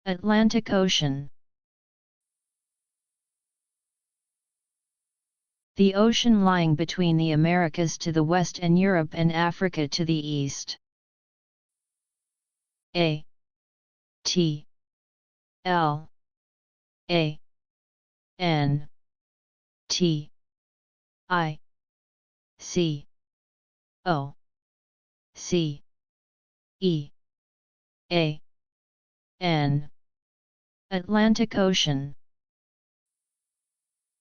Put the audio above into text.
Atlantic Ocean. The ocean lying between the Americas to the west and Europe and Africa to the east. A T L A N T I C O C E A N. Atlantic Ocean.